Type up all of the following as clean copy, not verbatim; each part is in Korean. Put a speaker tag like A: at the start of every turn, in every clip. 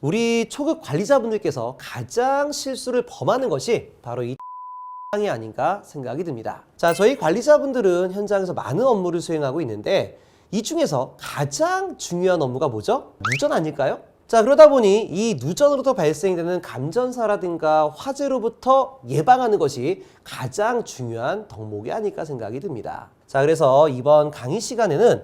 A: 우리 초급 관리자분들께서 가장 실수를 범하는 것이 바로 이 이 아닌가 생각이 듭니다. 자, 저희 관리자분들은 현장에서 많은 업무를 수행하고 있는데 이 중에서 가장 중요한 업무가 뭐죠? 누전 아닐까요? 자, 그러다 보니 이 누전으로부터 발생되는 감전사라든가 화재로부터 예방하는 것이 가장 중요한 덕목이 아닐까 생각이 듭니다. 자, 그래서 이번 강의 시간에는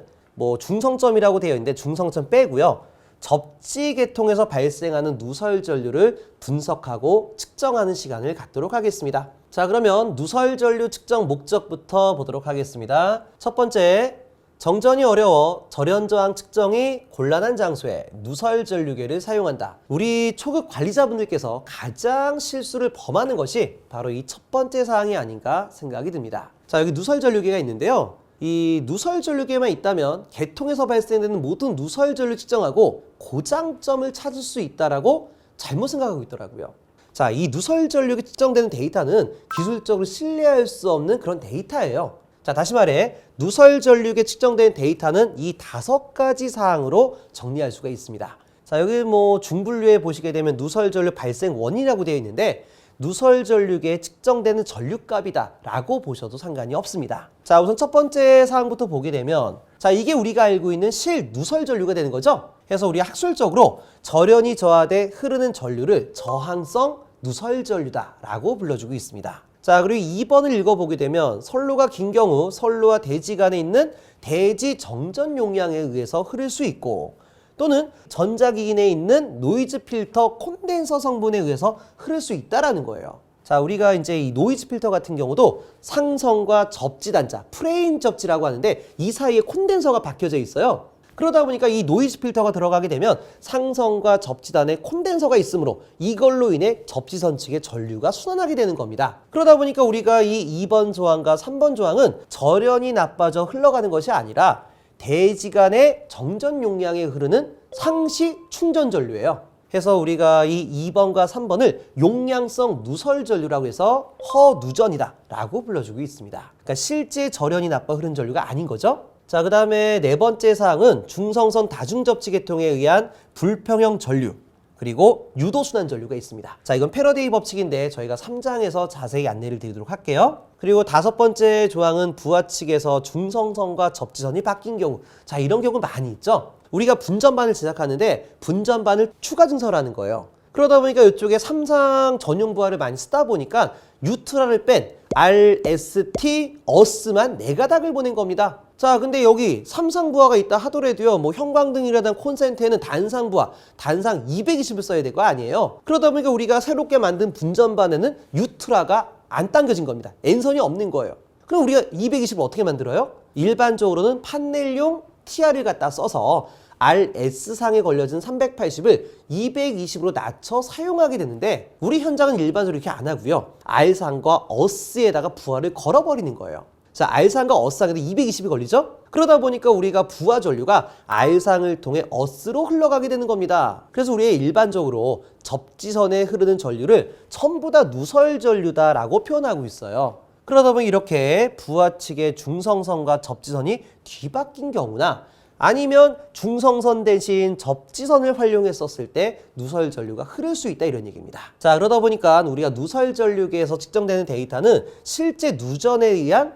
A: 중성점이라고 되어 있는데 중성점 빼고요. 접지 계통에서 발생하는 누설 전류를 분석하고 측정하는 시간을 갖도록 하겠습니다. 자, 그러면 누설 전류 측정 목적부터 보도록 하겠습니다. 첫 번째, 정전이 어려워 절연 저항 측정이 곤란한 장소에 누설 전류계를 사용한다. 우리 초급 관리자분들께서 가장 실수를 범하는 것이 바로 이 첫 번째 사항이 아닌가 생각이 듭니다. 자, 여기 누설 전류계가 있는데요. 이 누설 전류계만 있다면 계통에서 발생되는 모든 누설 전류 측정하고 고장점을 찾을 수 있다라고 잘못 생각하고 있더라고요. 자, 이 누설 전류계 측정되는 데이터는 기술적으로 신뢰할 수 없는 그런 데이터예요. 자, 다시 말해 누설 전류계 측정된 데이터는 이 5가지 사항으로 정리할 수가 있습니다. 자, 여기 중분류에 보시게 되면 누설 전류 발생 원인이라고 되어 있는데 누설 전류계에 측정되는 전류값이다 라고 보셔도 상관이 없습니다. 자, 우선 첫 번째 사항부터 보게 되면 자, 이게 우리가 알고 있는 실 누설 전류가 되는 거죠. 그래서 우리가 학술적으로 절연이 저하돼 흐르는 전류를 저항성 누설 전류다 라고 불러주고 있습니다. 자, 그리고 2번을 읽어보게 되면 선로가 긴 경우 선로와 대지 간에 있는 대지 정전 용량에 의해서 흐를 수 있고 또는 전자기기 내에 있는 노이즈 필터 콘덴서 성분에 의해서 흐를 수 있다라는 거예요. 자, 우리가 이제 이 노이즈 필터 같은 경우도 상성과 접지 단자, 프레임 접지라고 하는데 이 사이에 콘덴서가 박혀져 있어요. 그러다 보니까 이 노이즈 필터가 들어가게 되면 상성과 접지단에 콘덴서가 있으므로 이걸로 인해 접지선 측에 전류가 순환하게 되는 겁니다. 그러다 보니까 우리가 이 2번 조항과 3번 조항은 절연이 나빠져 흘러가는 것이 아니라 대지간의 정전 용량에 흐르는 상시 충전 전류예요. 그래서 우리가 이 2번과 3번을 용량성 누설 전류라고 해서 허누전이다 라고 불러주고 있습니다. 그러니까 실제 절연이 나빠 흐르는 전류가 아닌 거죠. 자, 그 다음에 네 번째 사항은 중성선 다중접지 계통에 의한 불평형 전류 그리고 유도순환 전류가 있습니다. 자, 이건 패러데이 법칙인데 저희가 3장에서 자세히 안내를 드리도록 할게요. 그리고 5번째 조항은 부하 측에서 중성선과 접지선이 바뀐 경우 자, 이런 경우 많이 있죠. 우리가 분전반을 제작하는데 분전반을 추가 증설하는 거예요. 그러다 보니까 이쪽에 삼상 전용 부하를 많이 쓰다 보니까 뉴트랄을 뺀 RST 어스만 4가닥을 보낸 겁니다. 자, 근데 여기 삼상 부하가 있다 하더라도요, 형광등이라든 콘센트에는 단상 부하, 단상 220을 써야 될 거 아니에요. 그러다 보니까 우리가 새롭게 만든 분전반에는 뉴트라가 안 당겨진 겁니다. N선이 없는 거예요. 그럼 우리가 220을 어떻게 만들어요? 일반적으로는 판넬용 TR을 갖다 써서 RS상에 걸려진 380을 220으로 낮춰 사용하게 되는데 우리 현장은 일반적으로 이렇게 안 하고요. R상과 어스에다가 부하를 걸어버리는 거예요. 자, R상과 어스상에도 220이 걸리죠? 그러다 보니까 우리가 부하 전류가 R상을 통해 어스로 흘러가게 되는 겁니다. 그래서 우리가 일반적으로 접지선에 흐르는 전류를 전부 다 누설 전류다라고 표현하고 있어요. 그러다 보니 이렇게 부하 측의 중성선과 접지선이 뒤바뀐 경우나 아니면 중성선 대신 접지선을 활용했었을 때 누설 전류가 흐를 수 있다 이런 얘기입니다. 자, 그러다 보니까 우리가 누설 전류계에서 측정되는 데이터는 실제 누전에 의한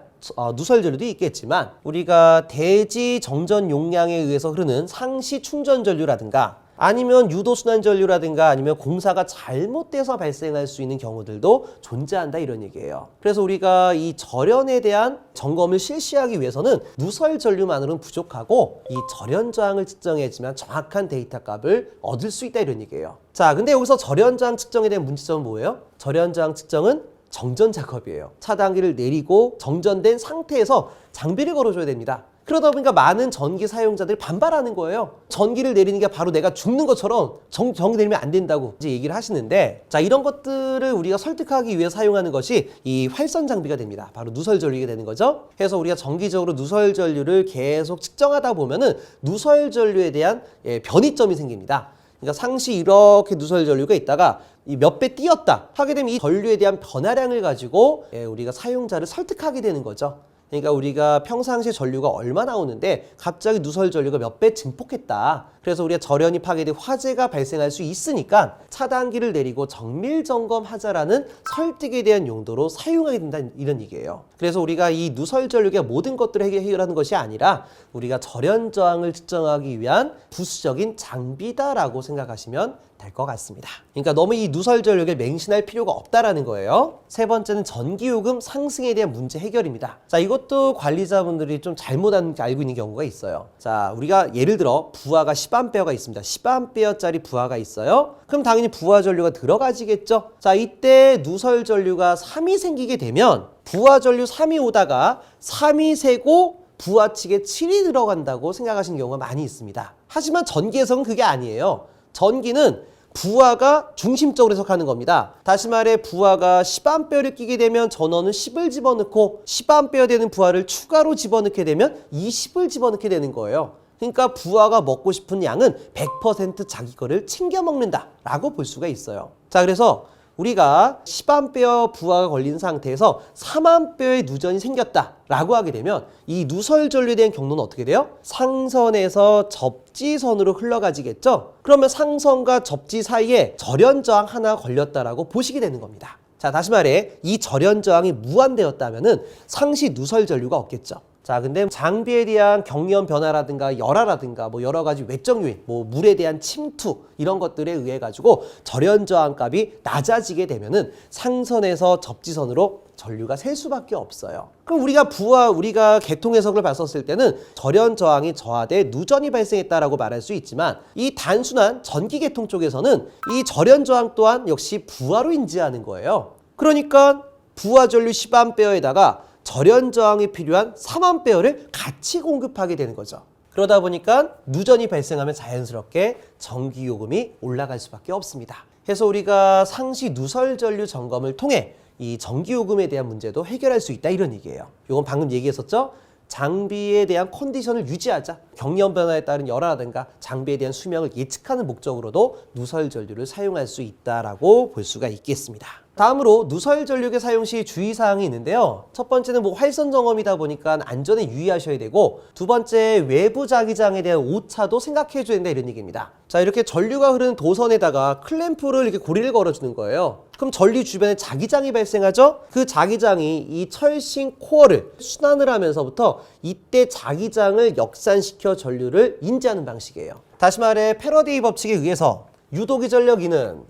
A: 누설 전류도 있겠지만 우리가 대지 정전 용량에 의해서 흐르는 상시 충전 전류라든가 아니면 유도순환 전류라든가 아니면 공사가 잘못돼서 발생할 수 있는 경우들도 존재한다 이런 얘기예요. 그래서 우리가 이 절연에 대한 점검을 실시하기 위해서는 누설 전류만으로는 부족하고 이 절연 저항을 측정해야지만 정확한 데이터 값을 얻을 수 있다 이런 얘기예요. 자, 근데 여기서 절연 저항 측정에 대한 문제점은 뭐예요? 절연 저항 측정은 정전 작업이에요. 차단기를 내리고 정전된 상태에서 장비를 걸어줘야 됩니다. 그러다 보니까 많은 전기 사용자들이 반발하는 거예요. 전기를 내리는 게 바로 내가 죽는 것처럼 전기 내리면 안 된다고 이제 얘기를 하시는데 자, 이런 것들을 우리가 설득하기 위해 사용하는 것이 이 활선 장비가 됩니다. 바로 누설 전류가 되는 거죠. 그래서 우리가 정기적으로 누설 전류를 계속 측정하다 보면은 누설 전류에 대한 변이점이 생깁니다. 그러니까 상시 이렇게 누설 전류가 있다가 몇 배 뛰었다 하게 되면 이 전류에 대한 변화량을 가지고 우리가 사용자를 설득하게 되는 거죠. 그러니까 우리가 평상시 전류가 얼마 나오는데 갑자기 누설 전류가 몇 배 증폭했다. 그래서 우리가 절연이 파괴돼 화재가 발생할 수 있으니까 차단기를 내리고 정밀 점검하자라는 설득에 대한 용도로 사용하게 된다 이런 얘기예요. 그래서 우리가 이 누설 전류의 모든 것들을 해결하는 것이 아니라 우리가 절연 저항을 측정하기 위한 부수적인 장비다라고 생각하시면 될 것 같습니다. 그러니까 너무 이 누설 전력에 맹신할 필요가 없다라는 거예요. 세 번째는 전기요금 상승에 대한 문제 해결입니다. 자, 이것도 관리자분들이 좀 잘못 알고 있는 경우가 있어요. 자, 우리가 예를 들어 부하가 10A가 있습니다. 10A짜리 부하가 있어요. 그럼 당연히 부하 전류가 들어가지겠죠. 자, 이때 누설 전류가 3이 생기게 되면 부하 전류 3이 오다가 3이 새고 부하 측에 7이 들어간다고 생각하시는 경우가 많이 있습니다. 하지만 전기에서는 그게 아니에요. 전기는 부하가 중심적으로 해석하는 겁니다. 다시 말해 부하가 10A를 끼게 되면 전원은 10을 집어넣고 10A 되는 부하를 추가로 집어넣게 되면 20을 집어넣게 되는 거예요. 그러니까 부하가 먹고 싶은 양은 100% 자기 거를 챙겨 먹는다라고 볼 수가 있어요. 자, 그래서 우리가 10A 부하가 걸린 상태에서 3A의 누전이 생겼다라고 하게 되면 이 누설 전류에 대한 경로는 어떻게 돼요? 상선에서 접지선으로 흘러가지겠죠? 그러면 상선과 접지 사이에 절연 저항 하나 걸렸다라고 보시게 되는 겁니다. 자, 다시 말해 이 절연 저항이 무한되었다면은 상시 누설 전류가 없겠죠. 자, 근데 장비에 대한 경련 변화라든가 열화라든가 뭐 여러 가지 외적 요인, 뭐 물에 대한 침투 이런 것들에 의해 가지고 절연 저항 값이 낮아지게 되면은 상선에서 접지선으로 전류가 셀 수밖에 없어요. 그럼 우리가 개통 해석을 봤었을 때는 절연 저항이 저하돼 누전이 발생했다라고 말할 수 있지만 이 단순한 전기 계통 쪽에서는 이 절연 저항 또한 역시 부하로 인지하는 거예요. 그러니까 부하 전류 10A에다가 절연 저항이 필요한 3A를 같이 공급하게 되는 거죠. 그러다 보니까 누전이 발생하면 자연스럽게 전기 요금이 올라갈 수밖에 없습니다. 그래서 우리가 상시 누설 전류 점검을 통해 이 전기 요금에 대한 문제도 해결할 수 있다 이런 얘기예요. 이건 방금 얘기했었죠? 장비에 대한 컨디션을 유지하자. 경련 변화에 따른 열화라든가 장비에 대한 수명을 예측하는 목적으로도 누설 전류를 사용할 수 있다라고 볼 수가 있겠습니다. 다음으로 누설 전류의 사용 시 주의사항이 있는데요. 첫 번째는 뭐 활선 점검이다 보니까 안전에 유의하셔야 되고, 두 번째 외부 자기장에 대한 오차도 생각해 줘야 된다 이런 얘기입니다. 자, 이렇게 전류가 흐르는 도선에다가 클램프를 이렇게 고리를 걸어주는 거예요. 그럼 전류 주변에 자기장이 발생하죠? 그 자기장이 이 철심 코어를 순환을 하면서부터 이때 자기장을 역산시켜 전류를 인지하는 방식이에요. 다시 말해 패러데이 법칙에 의해서 유도기 전력 E는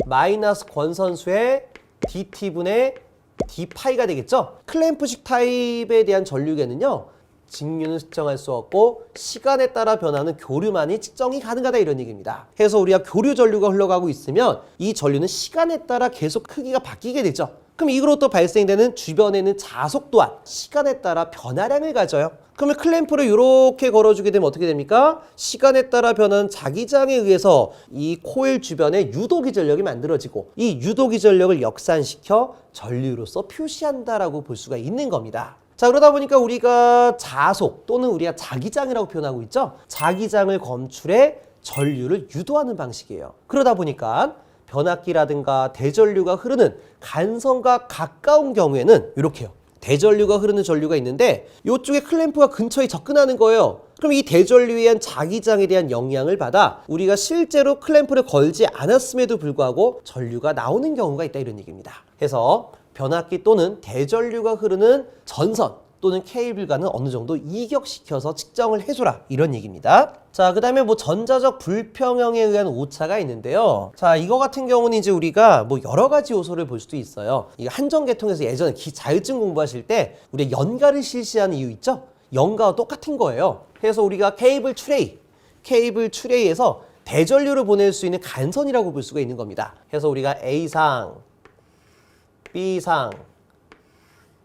A: 마이너스 권선수의 dt분의 d파이가 되겠죠? 클램프식 타입에 대한 전류계는요, 직류는 측정할 수 없고 시간에 따라 변하는 교류만이 측정이 가능하다 이런 얘기입니다. 그래서 우리가 교류 전류가 흘러가고 있으면 이 전류는 시간에 따라 계속 크기가 바뀌게 되죠. 그럼 이거로부터 발생되는 주변에 있는 자속 또한 시간에 따라 변화량을 가져요. 그러면 클램프를 이렇게 걸어주게 되면 어떻게 됩니까? 시간에 따라 변하는 자기장에 의해서 이 코일 주변에 유도기 전력이 만들어지고 이 유도기 전력을 역산시켜 전류로서 표시한다라고 볼 수가 있는 겁니다. 자, 그러다 보니까 우리가 자속 또는 우리가 자기장이라고 표현하고 있죠. 자기장을 검출해 전류를 유도하는 방식이에요. 그러다 보니까 변압기라든가 대전류가 흐르는 간선과 가까운 경우에는 이렇게요. 대전류가 흐르는 전류가 있는데 이쪽에 클램프가 근처에 접근하는 거예요. 그럼 이 대전류에 의한 자기장에 대한 영향을 받아 우리가 실제로 클램프를 걸지 않았음에도 불구하고 전류가 나오는 경우가 있다 이런 얘기입니다. 그래서 변압기 또는 대전류가 흐르는 전선 또는 케이블과는 어느 정도 이격시켜서 측정을 해줘라 이런 얘기입니다. 자, 그 다음에 뭐 전자적 불평형에 의한 오차가 있는데요. 자, 이거 같은 경우는 이제 우리가 뭐 여러 가지 요소를 볼 수도 있어요. 이 한전계통에서 예전에 자율증 공부하실 때 우리가 연가를 실시하는 이유 있죠? 연가와 똑같은 거예요. 그래서 우리가 케이블 트레이에서 대전류를 보낼 수 있는 간선이라고 볼 수가 있는 겁니다. 그래서 우리가 A상, B상,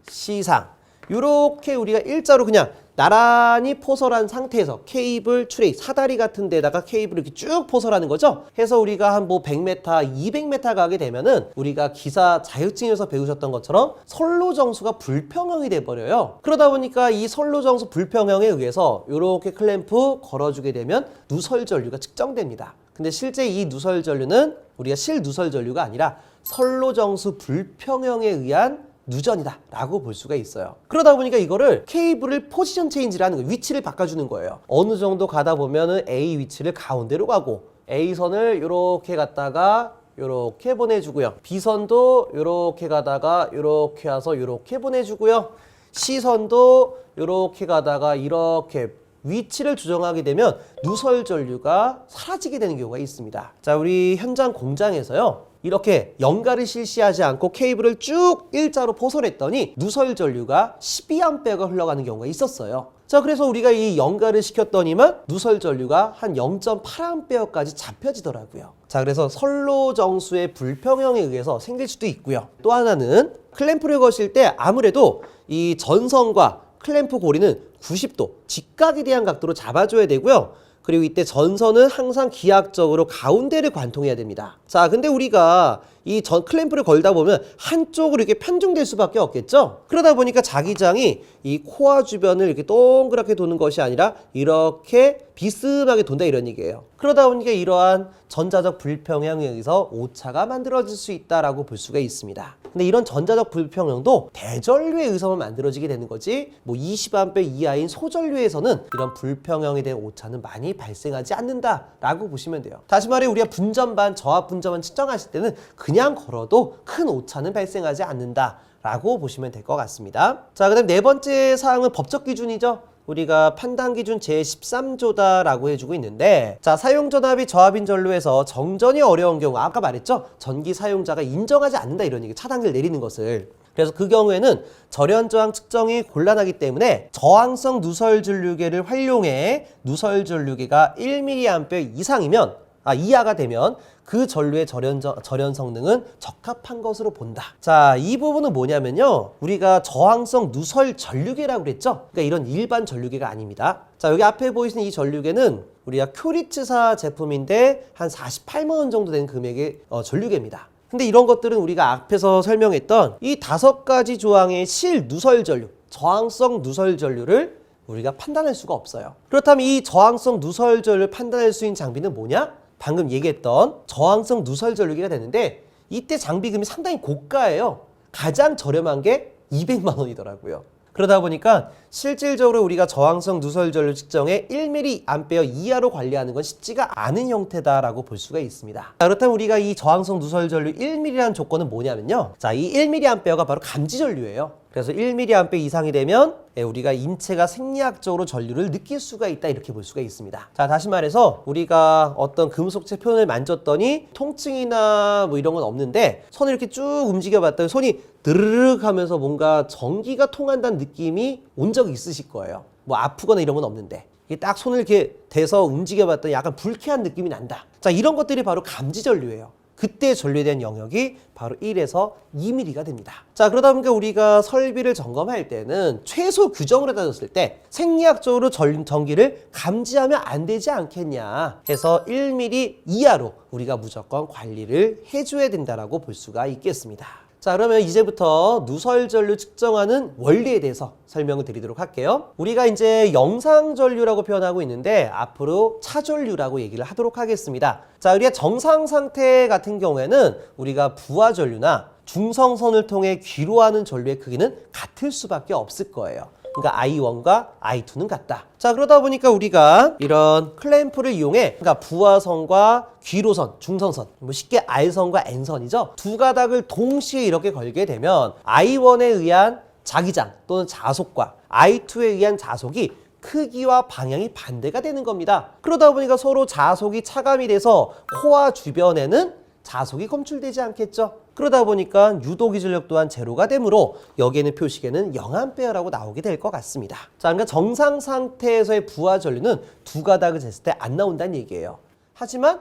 A: C상 이렇게 우리가 일자로 그냥 나란히 포설한 상태에서 케이블 트레이, 사다리 같은 데다가 케이블을 이렇게 쭉 포설하는 거죠. 해서 우리가 한 뭐 100m, 200m 가게 되면은 우리가 기사 자율증에서 배우셨던 것처럼 선로정수가 불평형이 돼버려요. 그러다 보니까 이 선로정수 불평형에 의해서 이렇게 클램프 걸어주게 되면 누설전류가 측정됩니다. 근데 실제 이 누설전류는 우리가 실누설전류가 아니라 선로정수 불평형에 의한 누전이다 라고 볼 수가 있어요. 그러다 보니까 이거를 케이블을 포지션 체인지라는 거, 위치를 바꿔주는 거예요. 어느 정도 가다 보면은 A 위치를 가운데로 가고 A선을 이렇게 갔다가 이렇게 보내주고요. B선도 이렇게 가다가 이렇게 와서 이렇게 보내주고요. C선도 이렇게 가다가 이렇게 위치를 조정하게 되면 누설 전류가 사라지게 되는 경우가 있습니다. 자, 우리 현장 공장에서요. 이렇게 연가를 실시하지 않고 케이블을 쭉 일자로 포설했더니 누설 전류가 12A가 흘러가는 경우가 있었어요. 자, 그래서 우리가 이 연가를 시켰더니만 누설 전류가 한 0.8A까지 잡혀지더라고요. 자, 그래서 선로 정수의 불평형에 의해서 생길 수도 있고요. 또 하나는 클램프를 거실 때 아무래도 이 전선과 클램프 고리는 90도 직각에 대한 각도로 잡아줘야 되고요. 그리고 이때 전선은 항상 기하학적으로 가운데를 관통해야 됩니다. 자, 근데 우리가 이 클램프를 걸다 보면 한쪽으로 이렇게 편중될 수밖에 없겠죠? 그러다 보니까 자기장이 이 코어 주변을 이렇게 동그랗게 도는 것이 아니라 이렇게 비스듬하게 돈다 이런 얘기예요. 그러다 보니까 이러한 전자적 불평형에 의해서 오차가 만들어질 수 있다라고 볼 수가 있습니다. 근데 이런 전자적 불평형도 대전류에 의해서만 만들어지게 되는 거지 뭐 20A 이하인 소전류에서는 이런 불평형에 대한 오차는 많이 발생하지 않는다라고 보시면 돼요. 다시 말해 우리가 분전반, 저압 분전반 측정하실 때는 그냥 걸어도 큰 오차는 발생하지 않는다라고 보시면 될 것 같습니다. 자, 그다음 네 번째 사항은 법적 기준이죠. 우리가 판단 기준 제13조다라고 해주고 있는데, 자, 사용 전압이 저압인 전류에서 정전이 어려운 경우, 아까 말했죠? 전기 사용자가 인정하지 않는다 이런 얘기, 차단기를 내리는 것을. 그래서 그 경우에는 절연 저항 측정이 곤란하기 때문에 저항성 누설 전류계를 활용해 누설 전류계가 1mA 이상이면 이하가 되면 그 전류의 절연 성능은 적합한 것으로 본다. 자, 이 부분은 뭐냐면요. 우리가 저항성 누설 전류계라고 그랬죠? 그러니까 이런 일반 전류계가 아닙니다. 자, 여기 앞에 보이시는 이 전류계는 우리가 큐리츠사 제품인데 한 48만 원 정도 되는 금액의 전류계입니다. 근데 이런 것들은 우리가 앞에서 설명했던 이 5가지 조항의 실 누설 전류, 저항성 누설 전류를 우리가 판단할 수가 없어요. 그렇다면 이 저항성 누설 전류를 판단할 수 있는 장비는 뭐냐? 방금 얘기했던 저항성 누설 전류기가 되는데 이때 장비금이 상당히 고가예요. 가장 저렴한 게 200만 원이더라고요. 그러다 보니까 실질적으로 우리가 저항성 누설 전류 측정에 1mA 이하로 관리하는 건 쉽지가 않은 형태다라고 볼 수가 있습니다. 자, 그렇다면 우리가 이 저항성 누설 전류 1mA라는 조건은 뭐냐면요. 자, 이 1mA가 바로 감지 전류예요. 그래서 1mA 이상이 되면 우리가 인체가 생리학적으로 전류를 느낄 수가 있다 이렇게 볼 수가 있습니다. 자, 다시 말해서 우리가 어떤 금속체 표면을 만졌더니 통증이나 뭐 이런 건 없는데 손을 이렇게 쭉 움직여 봤더니 손이 드르륵 하면서 뭔가 전기가 통한다는 느낌이 온 적이 있으실 거예요. 뭐 아프거나 이런 건 없는데 이게 딱 손을 이렇게 대서 움직여 봤더니 약간 불쾌한 느낌이 난다. 자, 이런 것들이 바로 감지 전류예요. 그때 전류에 대한 영역이 바로 1에서 2mm가 됩니다. 자, 그러다 보니까 우리가 설비를 점검할 때는 최소 규정으로 따졌을 때 생리학적으로 전기를 감지하면 안 되지 않겠냐 해서 1mm 이하로 우리가 무조건 관리를 해줘야 된다라고 볼 수가 있겠습니다. 자, 그러면 이제부터 누설 전류 측정하는 원리에 대해서 설명을 드리도록 할게요. 우리가 이제 영상 전류라고 표현하고 있는데 앞으로 차전류라고 얘기를 하도록 하겠습니다. 자, 우리가 정상 상태 같은 경우에는 우리가 부하 전류나 중성선을 통해 귀로하는 전류의 크기는 같을 수밖에 없을 거예요. 그러니까 I1과 I2는 같다. 자, 그러다 보니까 우리가 이런 클램프를 이용해 그러니까 부하선과 귀로선, 중성선, 뭐 쉽게 R선과 N선이죠. 두 가닥을 동시에 이렇게 걸게 되면 I1에 의한 자기장 또는 자속과 I2에 의한 자속이 크기와 방향이 반대가 되는 겁니다. 그러다 보니까 서로 자속이 차감이 돼서 코어 주변에는 자속이 검출되지 않겠죠. 그러다 보니까 유도기 전력 또한 제로가 되므로 여기에는 표식에는 0A라고 나오게 될 것 같습니다. 자, 그러니까 정상 상태에서의 부하 전류는 두 가닥을 쟀을 때 안 나온다는 얘기예요. 하지만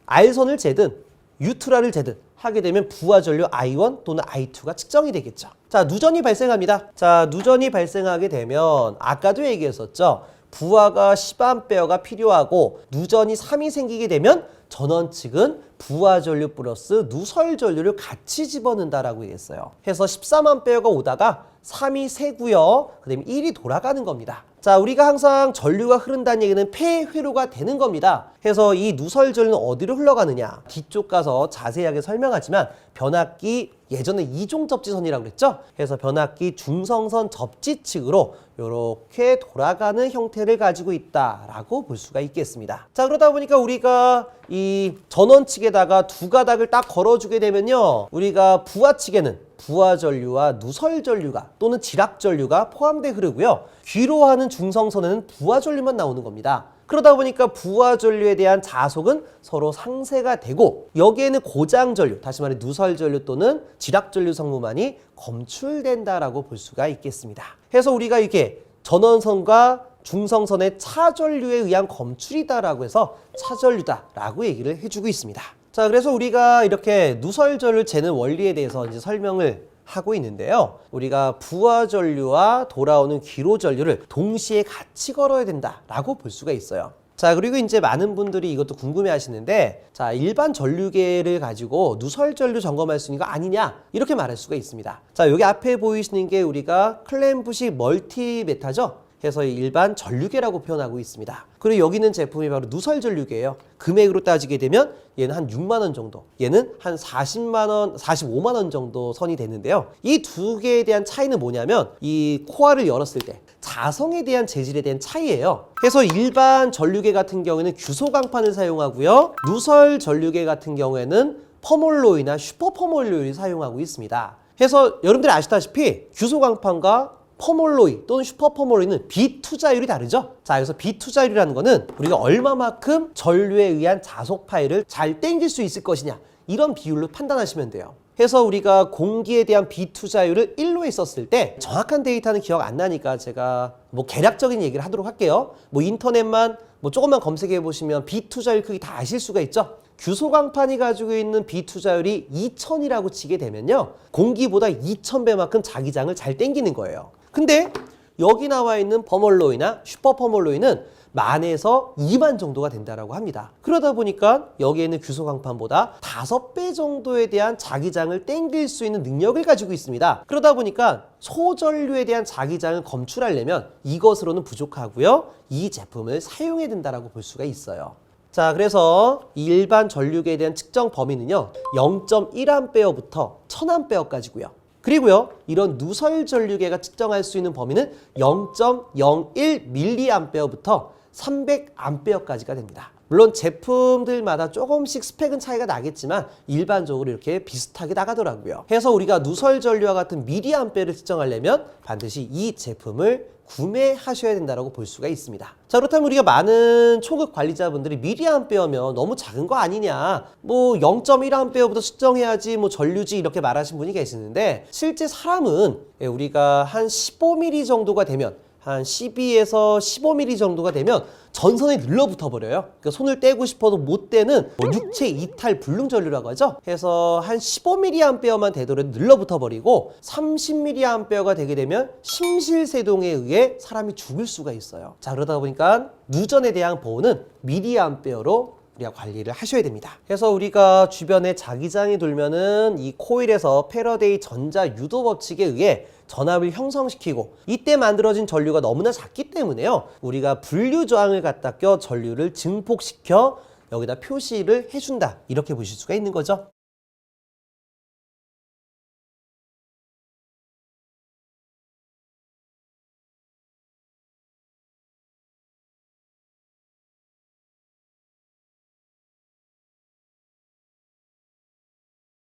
A: R선을 재든 뉴트럴을 재든 하게 되면 부하 전류 I1 또는 I2가 측정이 되겠죠. 자, 누전이 발생합니다. 자, 누전이 발생하게 되면 아까도 얘기했었죠. 부하가 10A가 필요하고 누전이 3이 생기게 되면 전원 측은 부하 전류 플러스 누설 전류를 같이 집어넣는다라고 얘기했어요. 해서 13A가 오다가 3이 새고요. 그 다음에 1이 돌아가는 겁니다. 자, 우리가 항상 전류가 흐른다는 얘기는 폐회로가 되는 겁니다. 그래서 이 누설전류는 어디로 흘러가느냐? 뒤쪽 가서 자세하게 설명하지만 변압기 예전에 이종접지선이라고 그랬죠? 그래서 변압기 중성선 접지 측으로 이렇게 돌아가는 형태를 가지고 있다라고 볼 수가 있겠습니다. 자, 그러다 보니까 우리가 이 전원 측에다가 두 가닥을 딱 걸어주게 되면요, 우리가 부하 측에는 부하전류와 누설전류가 또는 지락전류가 포함되어 흐르고요, 귀로하는 중성선에는 부하전류만 나오는 겁니다. 그러다 보니까 부하전류에 대한 자속은 서로 상쇄가 되고, 여기에는 고장전류, 다시 말해 누설전류 또는 지락전류 성분만이 검출된다라고 볼 수가 있겠습니다. 그래서 우리가 이게 전원선과 중성선의 차전류에 의한 검출이다라고 해서 차전류다라고 얘기를 해주고 있습니다. 자, 그래서 우리가 이렇게 누설전류를 재는 원리에 대해서 이제 설명을 하고 있는데요. 우리가 부하전류와 돌아오는 귀로전류를 동시에 같이 걸어야 된다라고 볼 수가 있어요. 자, 그리고 이제 많은 분들이 이것도 궁금해 하시는데, 자, 일반 전류계를 가지고 누설전류 점검할 수 있는 거 아니냐? 이렇게 말할 수가 있습니다. 자, 여기 앞에 보이시는 게 우리가 클램프식 멀티메타죠? 해서 일반 전류계라고 표현하고 있습니다. 그리고 여기 있는 제품이 바로 누설전류계예요. 금액으로 따지게 되면 얘는 한 6만 원 정도, 얘는 한 40만 원, 45만 원 정도 선이 되는데요. 이 두 개에 대한 차이는 뭐냐면 이 코알을 열었을 때 자성에 대한 재질에 대한 차이예요. 그래서 일반 전류계 같은 경우에는 규소강판을 사용하고요, 누설 전류계 같은 경우에는 펌홀로이나 슈퍼펌홀로이를 사용하고 있습니다. 그래서 여러분들이 아시다시피 규소강판과 펌홀로이 또는 슈퍼펌홀로이는 비투자율이 다르죠? 자, 여기서 비투자율이라는 거는 우리가 얼마만큼 전류에 의한 자속 파일을 잘 땡길 수 있을 것이냐, 이런 비율로 판단하시면 돼요. 그래서 우리가 공기에 대한 비투자율을 1로 했었을 때, 정확한 데이터는 기억 안 나니까 제가 뭐 개략적인 얘기를 하도록 할게요. 뭐 인터넷만 뭐 조금만 검색해 보시면 비투자율 크기 다 아실 수가 있죠? 규소강판이 가지고 있는 비투자율이 2000이라고 치게 되면요, 공기보다 2000배만큼 자기장을 잘 땡기는 거예요. 근데 여기 나와 있는 펌홀로이나 슈퍼펌홀로이는 10,000에서 2만 정도가 된다라고 합니다. 그러다 보니까 여기에는 규소강판보다 5배 정도에 대한 자기장을 땡길 수 있는 능력을 가지고 있습니다. 그러다 보니까 소전류에 대한 자기장을 검출하려면 이것으로는 부족하고요, 이 제품을 사용해야 된다라고 볼 수가 있어요. 자, 그래서 일반 전류계에 대한 측정 범위는요, 0.1A부터 1000A까지고요. 그리고요, 이런 누설 전류계가 측정할 수 있는 범위는 0.01mA부터 300A까지가 됩니다. 물론 제품들마다 조금씩 스펙은 차이가 나겠지만 일반적으로 이렇게 비슷하게 나가더라고요. 그래서 우리가 누설 전류와 같은 미리암페어를 측정하려면 반드시 이 제품을 구매하셔야 된다고 볼 수가 있습니다. 자, 그렇다면 우리가 많은 초급 관리자분들이 미리암페어면 너무 작은 거 아니냐, 뭐 0.1A부터 측정해야지 뭐 전류지, 이렇게 말하신 분이 계시는데, 실제 사람은 우리가 한 15mm 정도가 되면, 한 12에서 15mm 정도가 되면 전선에 눌러붙어 버려요. 그러니까 손을 떼고 싶어도 못 떼는 육체 이탈 불능 전류라고 하죠. 그래서 한 15mA만 되도록 눌러붙어 버리고 30mA가 되게 되면 심실세동에 의해 사람이 죽을 수가 있어요. 자, 그러다 보니까 누전에 대한 보호는 미리암페어로 우리가 관리를 하셔야 됩니다. 그래서 우리가 주변에 자기장이 돌면은 이 코일에서 패러데이 전자 유도 법칙에 의해 전압을 형성시키고, 이때 만들어진 전류가 너무나 작기 때문에요, 우리가 분류 저항을 갖다 껴 전류를 증폭시켜 여기다 표시를 해준다, 이렇게 보실 수가 있는 거죠.